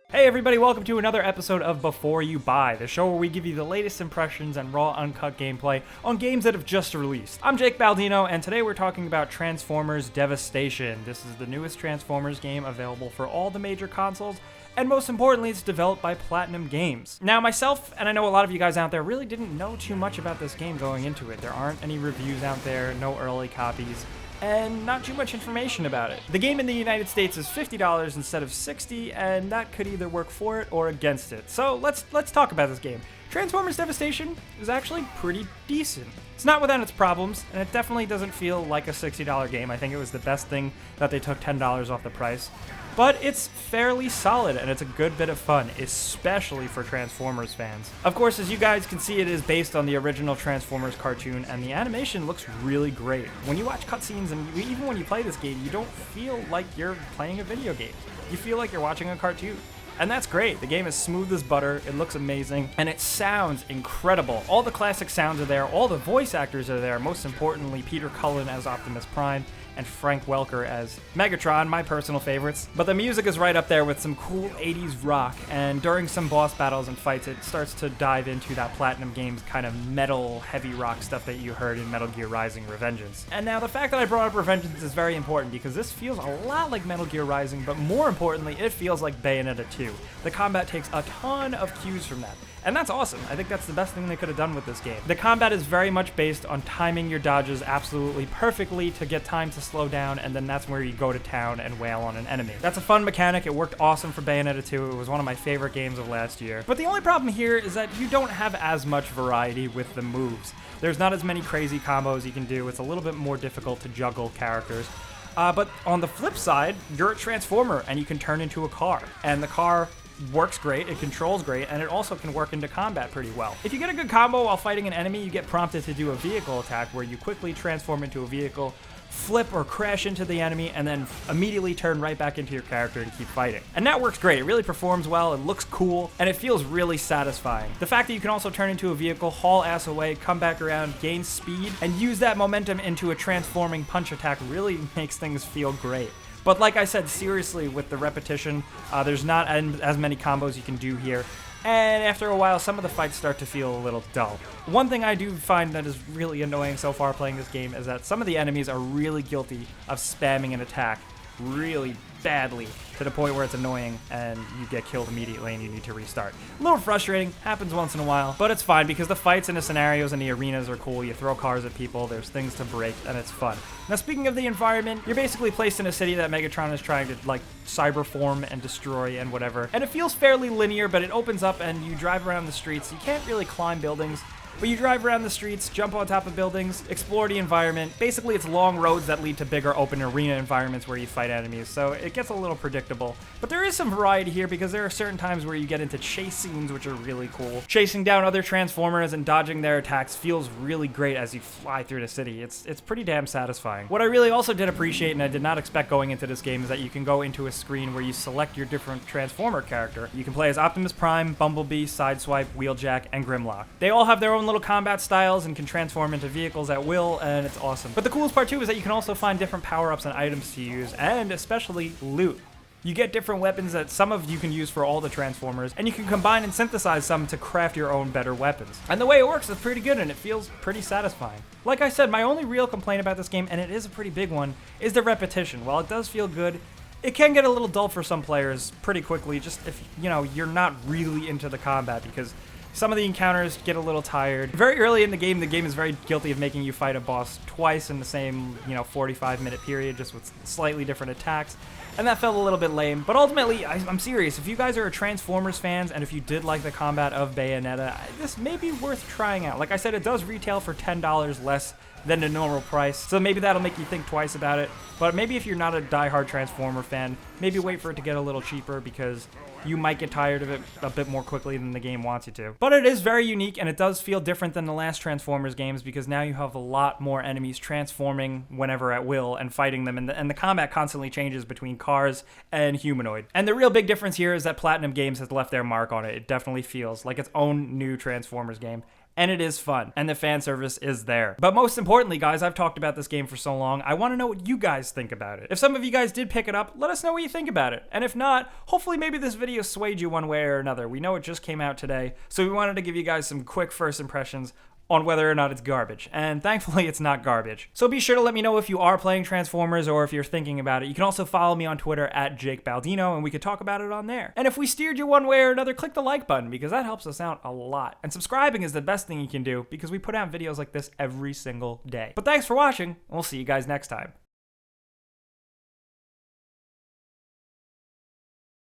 Hey everybody, welcome to another episode of Before You Buy, the show where we give you the latest impressions and raw, uncut gameplay on games that have just released. I'm Jake Baldino, and today we're talking about Transformers Devastation. This is the newest Transformers game available for all the major consoles, and most importantly, it's developed by Platinum Games. Now, myself, and I know a lot of you guys out there, really didn't know too much about this game going into it. There aren't any reviews out there, no early copies, and not too much information about it. The game in the United States is $50 instead of $60, and that could either work for it or against it. So let's talk about this game. Transformers Devastation is actually pretty decent. It's not without its problems, and it definitely doesn't feel like a $60 game. I think it was the best thing that they took $10 off the price. But it's fairly solid, and it's a good bit of fun, especially for Transformers fans. Of course, as you guys can see, it is based on the original Transformers cartoon, and the animation looks really great. When you watch cutscenes, and even when you play this game, you don't feel like you're playing a video game. You feel like you're watching a cartoon. And that's great. The game is smooth as butter, it looks amazing, and it sounds incredible. All the classic sounds are there, all the voice actors are there, most importantly, Peter Cullen as Optimus Prime, and Frank Welker as Megatron, my personal favorites. But the music is right up there with some cool 80s rock, and during some boss battles and fights, it starts to dive into that Platinum Games kind of metal, heavy rock stuff that you heard in Metal Gear Rising: Revengeance. And now the fact that I brought up Revengeance is very important because this feels a lot like Metal Gear Rising, but more importantly, it feels like Bayonetta 2. The combat takes a ton of cues from that. And that's awesome. I think that's the best thing they could have done with this game. The combat is very much based on timing your dodges absolutely perfectly to get time to slow down, and then that's where you go to town and wail on an enemy. That's a fun mechanic. It worked awesome for Bayonetta 2. It was one of my favorite games of last year. But the only problem here is that you don't have as much variety with the moves. There's not as many crazy combos you can do. It's a little bit more difficult to juggle characters. But on the flip side, you're a Transformer, and you can turn into a car. And the car works great, it controls great, and it also can work into combat pretty well. If you get a good combo while fighting an enemy, you get prompted to do a vehicle attack where you quickly transform into a vehicle, flip or crash into the enemy, and then immediately turn right back into your character and keep fighting. And that works great. It really performs well, it looks cool, and it feels really satisfying. The fact that you can also turn into a vehicle, haul ass away, come back around, gain speed, and use that momentum into a transforming punch attack really makes things feel great. But like I said, seriously, with the repetition, there's not as many combos you can do here. And after a while, some of the fights start to feel a little dull. One thing I do find that is really annoying so far playing this game is that some of the enemies are really guilty of spamming an attack really badly to the point where it's annoying and you get killed immediately and you need to restart. A little frustrating, happens once in a while, but it's fine because the fights and the scenarios and the arenas are cool. You throw cars at people, there's things to break, and it's fun. Now, speaking of the environment, you're basically placed in a city that Megatron is trying to, cyberform and destroy and whatever. And it feels fairly linear, but it opens up and you drive around the streets. You can't really climb buildings, but you drive around the streets, jump on top of buildings, explore the environment. Basically, it's long roads that lead to bigger open arena environments where you fight enemies, so it gets a little predictable. But there is some variety here because there are certain times where you get into chase scenes, which are really cool. Chasing down other Transformers and dodging their attacks feels really great as you fly through the city. It's pretty damn satisfying. What I really also did appreciate, and I did not expect going into this game, is that you can go into a screen where you select your different Transformer character. You can play as Optimus Prime, Bumblebee, Sideswipe, Wheeljack, and Grimlock. They all have their own little combat styles and can transform into vehicles at will, and it's awesome. But the coolest part too is that you can also find different power-ups and items to use, and especially loot. You get different weapons that some of you can use for all the Transformers, and you can combine and synthesize some to craft your own better weapons. And the way it works is pretty good, and it feels pretty satisfying. Like I said, my only real complaint about this game, and it is a pretty big one, is the repetition. While it does feel good, it can get a little dull for some players pretty quickly, just if, you're not really into the combat, because some of the encounters get a little tired. Very early in the game is very guilty of making you fight a boss twice in the same, 45-minute period, just with slightly different attacks. And that felt a little bit lame. But ultimately, I'm serious. If you guys are Transformers fans, and if you did like the combat of Bayonetta, this may be worth trying out. Like I said, it does retail for $10 less than the normal price, so maybe that'll make you think twice about it. But maybe if you're not a diehard Transformer fan, maybe wait for it to get a little cheaper because you might get tired of it a bit more quickly than the game wants you to. But it is very unique, and it does feel different than the last Transformers games because now you have a lot more enemies transforming whenever at will and fighting them, and the combat constantly changes between cars and humanoid. And the real big difference here is that Platinum Games has left their mark on it. It definitely feels like its own new Transformers game. and it is fun, and the fan service is there. But most importantly, guys, I've talked about this game for so long, I want to know what you guys think about it. If some of you guys did pick it up, let us know what you think about it. And if not, hopefully maybe this video swayed you one way or another. We know it just came out today, so we wanted to give you guys some quick first impressions on whether or not it's garbage, and thankfully it's not garbage. So be sure to let me know if you are playing Transformers or if you're thinking about it. You can also follow me on Twitter at Jake Baldino, and we could talk about it on there. And if we steered you one way or another, click the like button because that helps us out a lot. And subscribing is the best thing you can do because we put out videos like this every single day. But thanks for watching, and we'll see you guys next time.